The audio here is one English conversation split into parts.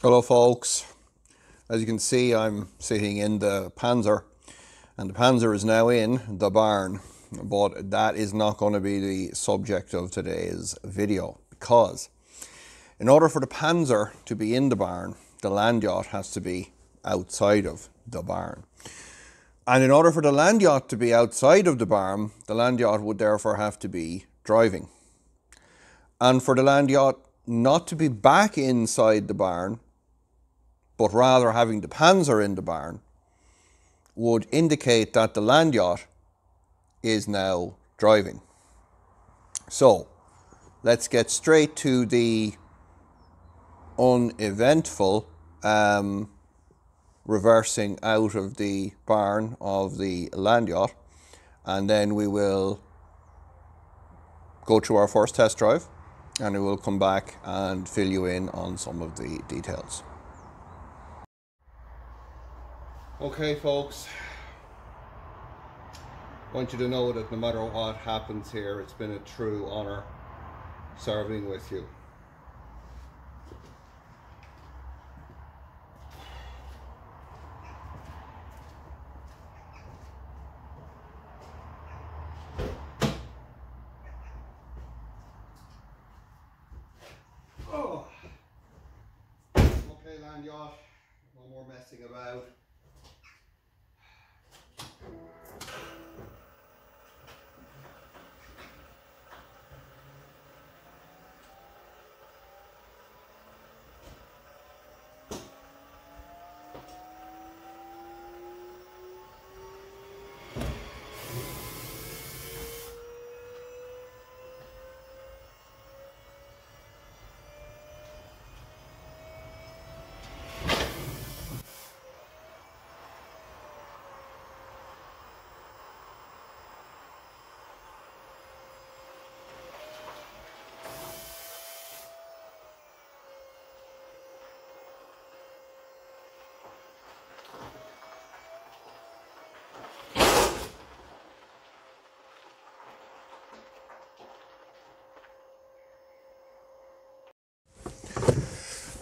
Hello folks, as you can see I'm sitting in the Panzer and the Panzer is now in the barn, but that is not going to be the subject of today's video, because in order for the Panzer to be in the barn, the land yacht has to be outside of the barn, and in order for the land yacht to be outside of the barn, the land yacht would therefore have to be driving, and for the land yacht not to be back inside the barn but rather having the Panzer in the barn would indicate that the land yacht is now driving. So let's get straight to the uneventful reversing out of the barn of the land yacht, and then we will go to our first test drive and we will come back and fill you in on some of the details. Okay folks, I want you to know that no matter what happens here, it's been a true honour serving with you. Oh. Okay, land yacht, no more messing about.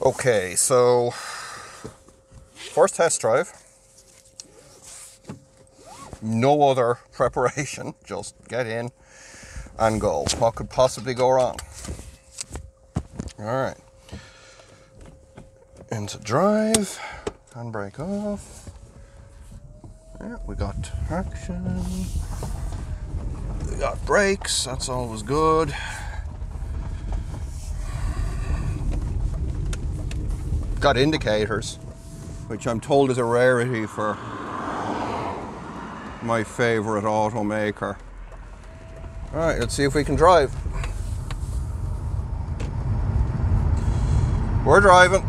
Okay, so first test drive, no other preparation, just get in and go. What could possibly go wrong? All right, into drive, handbrake off. Yeah, we got traction, we got brakes, that's always good. Got indicators, which I'm told is a rarity for my favorite automaker. All right, let's see if we can drive. We're driving.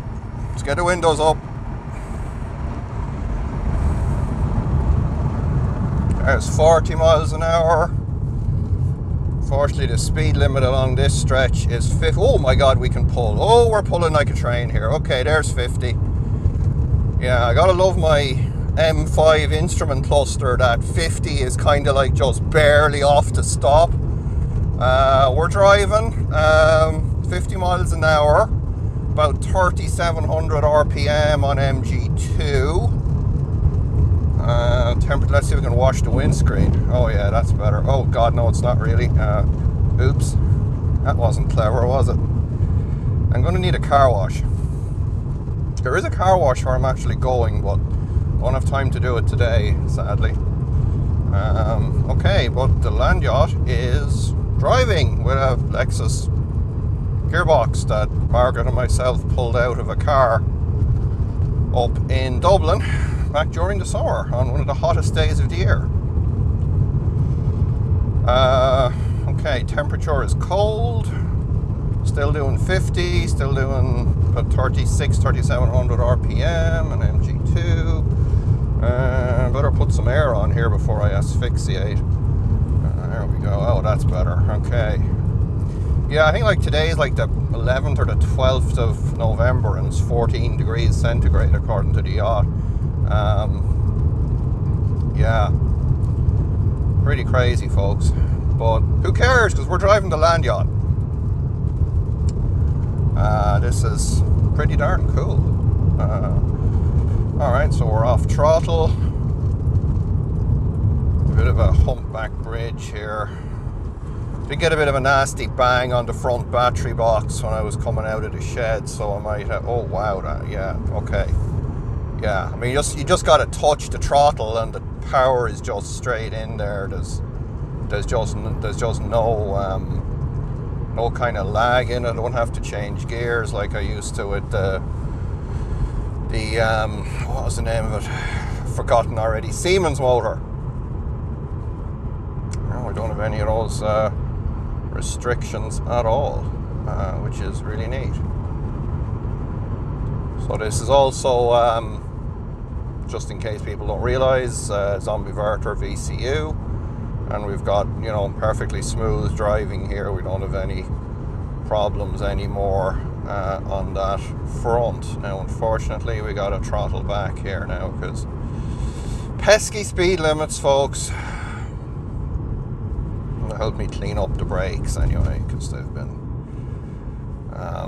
Let's get the windows up. There's 40 miles an hour. Fortunately, the speed limit along this stretch is 50. Oh my God, we can pull. Oh, we're pulling like a train here. Okay, there's 50. Yeah, I gotta love my M5 instrument cluster that 50 is kind of like just barely off to stop. We're driving 50 miles an hour, about 3,700 RPM on MG2. Let's see if we can wash the windscreen. Oh yeah, that's better. Oh God, no, it's not really. Oops, that wasn't clever, was it? I'm going to need a car wash. There is a car wash where I'm actually going, but I don't have time to do it today, sadly. Okay, but the land yacht is driving with a Lexus gearbox that Margaret and myself pulled out of a car up in Dublin back during the summer on one of the hottest days of the year. Okay, temperature is cold, still doing 50, still doing about 3,700 RPM and MG2. Better put some air on here before I asphyxiate. There we go. Oh, that's better. Okay. Yeah, I think like today is like the 11th or the 12th of November and it's 14 degrees centigrade according to the yacht. Yeah, Pretty crazy, folks. But who cares, because we're driving the land yacht. This is pretty darn cool. Alright, so we're off throttle. A bit of a humpback bridge here. Did get a bit of a nasty bang on the front battery box when I was coming out of the shed, so I might have, oh wow, yeah, okay. Yeah, I mean, you just got to touch the throttle and the power is just straight in there. There's just no kind of lag in it. I don't have to change gears like I used to with the what was the name of it? Forgotten already. Siemens motor. No, I don't have any of those restrictions at all, which is really neat. So this is also, just in case people don't realize, Zombiverter VCU, and we've got, you know, perfectly smooth driving here. We don't have any problems anymore on that front. Now, unfortunately, we got to throttle back here now because pesky speed limits, folks. It'll help me clean up the brakes anyway, because they've been a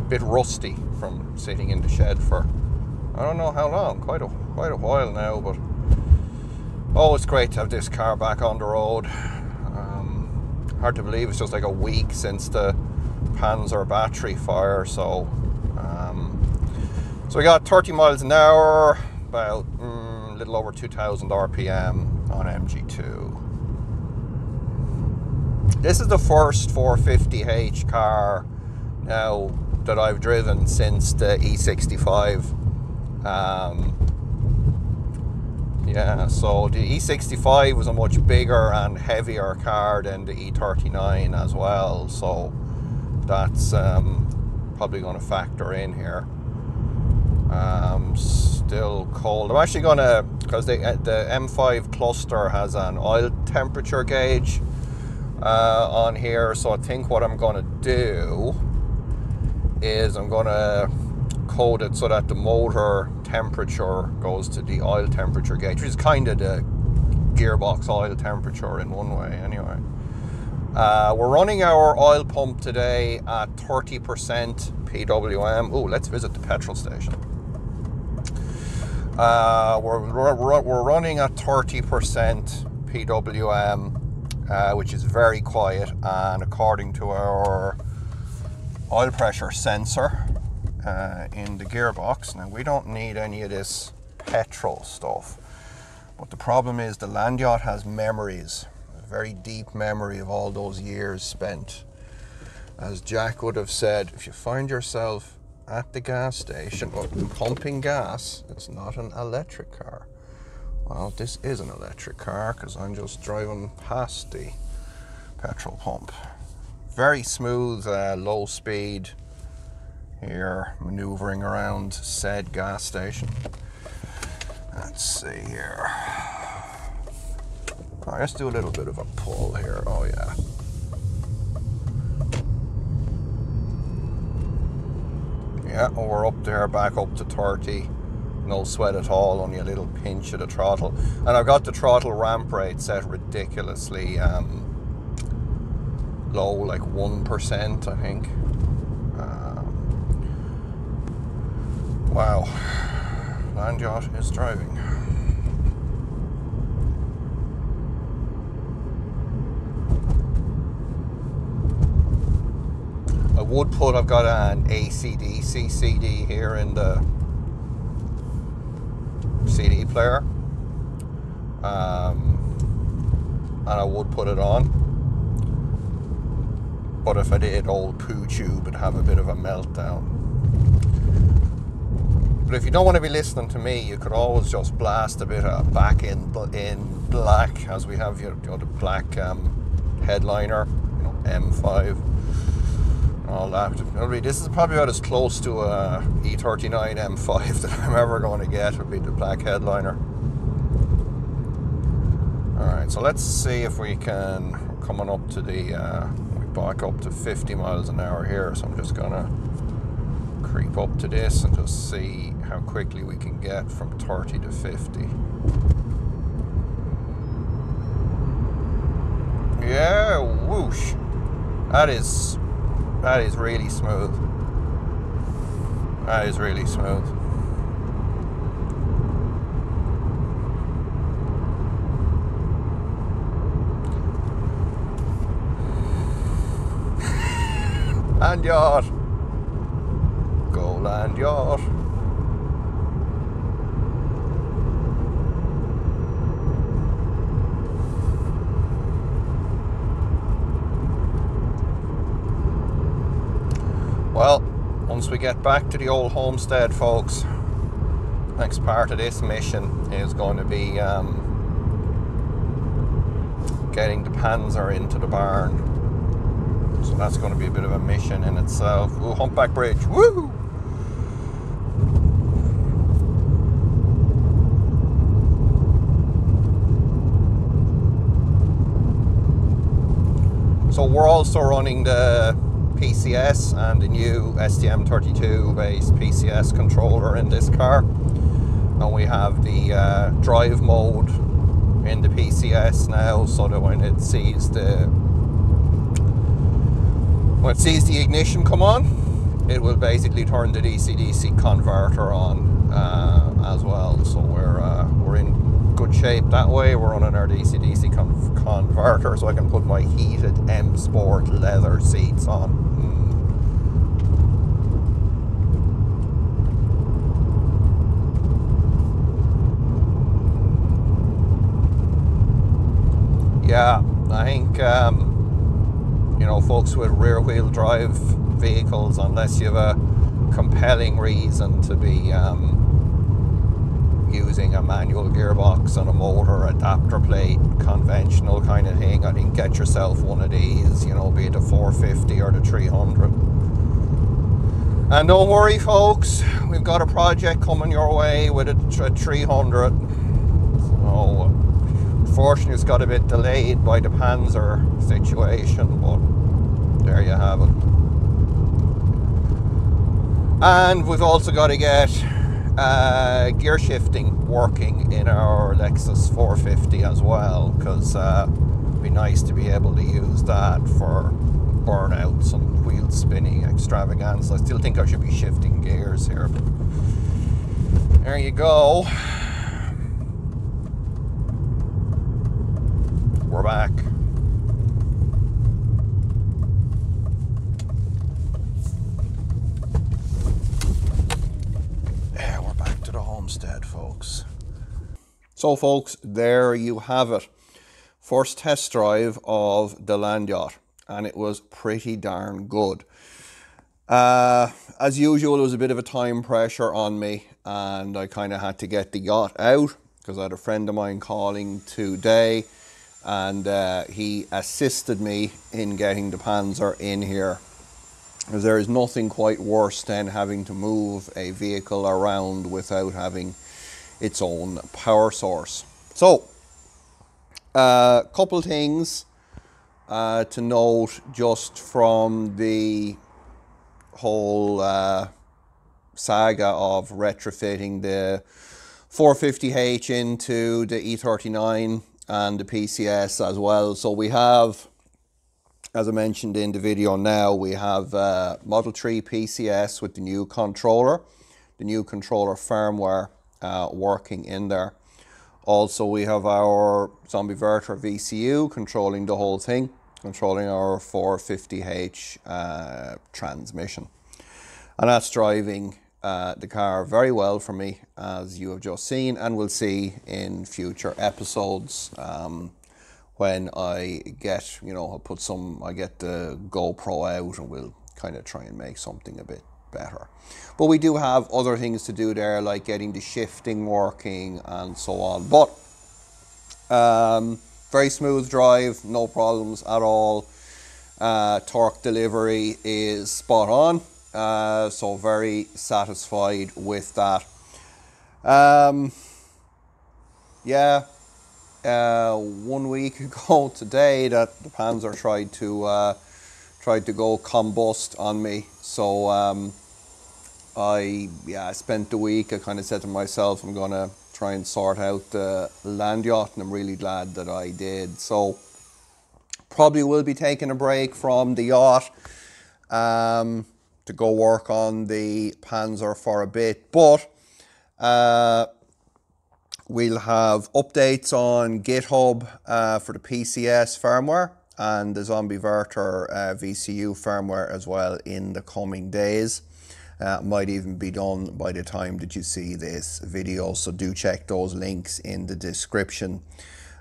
bit rusty from sitting in the shed for I don't know how long, quite a while now. But oh, it's great to have this car back on the road. Hard to believe it's just like a week since the Panzer battery fire. So so we got 30 miles an hour, about a little over 2,000 RPM on MG2. This is the first 450H car now that I've driven since the E65. Yeah, so the E65 was a much bigger and heavier car than the E39 as well, so that's probably going to factor in here. Still cold. I'm actually going to, because the M5 cluster has an oil temperature gauge on here, so I think what I'm going to do is I'm going to code it so that the motor temperature goes to the oil temperature gauge, which is kind of the gearbox oil temperature in one way anyway. We're running our oil pump today at 30% PWM. Oh, let's visit the petrol station. We're running at 30% PWM, which is very quiet, and according to our oil pressure sensor in the gearbox. Now, we don't need any of this petrol stuff, but the problem is the land yacht has memories, a very deep memory of all those years spent. As Jack would have said, if you find yourself at the gas station pumping gas, it's not an electric car. Well, this is an electric car because I'm just driving past the petrol pump. Very smooth, low speed here, maneuvering around said gas station. Let's see here. Right, let's do a little bit of a pull here. Oh yeah. Yeah, oh, we're up there, back up to 30. No sweat at all, only a little pinch of the throttle. And I've got the throttle ramp rate set ridiculously low, like 1%, I think. Wow, land yacht is driving. I would put, I've got an AC/DC CD here in the CD player, and I would put it on, but if I did, old poo tube would have a bit of a meltdown. But if you don't want to be listening to me, you could always just blast a bit of Back in Black, as we have, you know, the black headliner, you know, M5, and all that. This is probably about as close to a E39 M5 that I'm ever going to get, would be the black headliner. Alright, so let's see if we can, we're coming up to the, we back up to 50 miles an hour here, so I'm just going to creep up to this and just see how quickly we can get from 30 to 50. Yeah, whoosh. That is really smooth. That is really smooth. Land yacht. Go land yacht. Well, once we get back to the old homestead, folks, next part of this mission is going to be getting the Panzer into the barn. So that's going to be a bit of a mission in itself. Ooh, humpback bridge. Woo! So we're also running the PCS and the new STM32 based PCS controller in this car, and we have the drive mode in the PCS now, so that when it sees the ignition come on, it will basically turn the DC-DC converter on as well. So we're in good shape that way. We're running our DC-DC converter, so I can put my heated M Sport leather seats on. Yeah, I think you know, folks with rear wheel drive vehicles, unless you have a compelling reason to be using a manual gearbox and a motor adapter plate, conventional kind of thing, I think get yourself one of these, you know, be it the 450 or the 300. And don't worry, folks, we've got a project coming your way with a 300. So unfortunately it's got a bit delayed by the Panzer situation, but there you have it. And we've also got to get gear shifting working in our Lexus 450 as well, because it'd be nice to be able to use that for burnouts and wheel spinning extravaganza. I still think I should be shifting gears here, but there you go. We're back. Yeah, we're back to the homestead, folks. So, folks, there you have it. First test drive of the land yacht, and it was pretty darn good. As usual, there was a bit of a time pressure on me, and I kind of had to get the yacht out because I had a friend of mine calling today, and he assisted me in getting the Panzer in here, because there is nothing quite worse than having to move a vehicle around without having its own power source. So, a couple things to note just from the whole saga of retrofitting the 450H into the E39 and the PCS as well. So we have, as I mentioned in the video now, we have Model 3 PCS with the new controller firmware working in there. Also, we have our Zombie Verter VCU controlling the whole thing, controlling our 450H transmission. And that's driving the car very well for me, as you have just seen and will see in future episodes. When I get, you know, I get the GoPro out and we'll kind of try and make something a bit better. But we do have other things to do there, like getting the shifting working and so on. But very smooth drive, no problems at all. Torque delivery is spot on. So very satisfied with that. Yeah, 1 week ago today that the Panzer tried to go combust on me. So I spent the week, I kind of said to myself, I'm gonna try and sort out the land yacht, and I'm really glad that I did. So Probably will be taking a break from the yacht to go work on the Panzer for a bit, but we'll have updates on GitHub for the PCS firmware and the Zombie Verter VCU firmware as well in the coming days. Might even be done by the time that you see this video, so do check those links in the description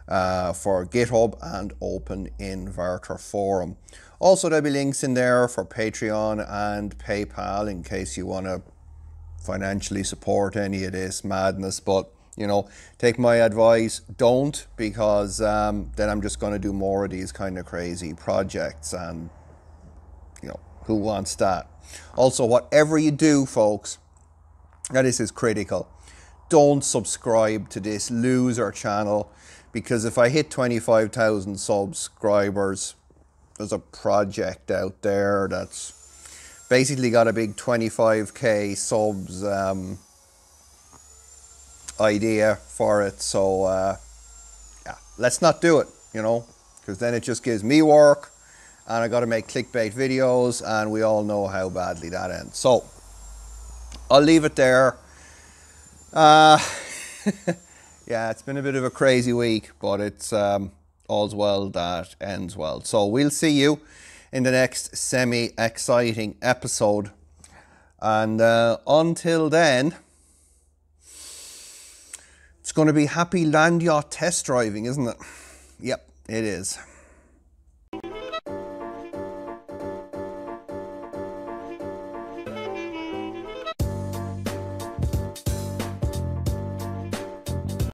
for GitHub and Open Inverter Forum. Also, there'll be links in there for Patreon and PayPal in case you want to financially support any of this madness. But you know, take my advice, don't, because then I'm just going to do more of these kind of crazy projects, and you know, who wants that? Also, whatever you do, folks, now this is critical, don't subscribe to this loser channel, because if I hit 25,000 subscribers, there's a project out there that's basically got a big 25k subs idea for it. So yeah, let's not do it, you know, because then it just gives me work and I got to make clickbait videos, and we all know how badly that ends. So I'll leave it there. Yeah, it's been a bit of a crazy week, but it's all's well that ends well. So we'll see you in the next semi-exciting episode, and until then, it's going to be happy land yacht test driving, isn't it? Yep, it is.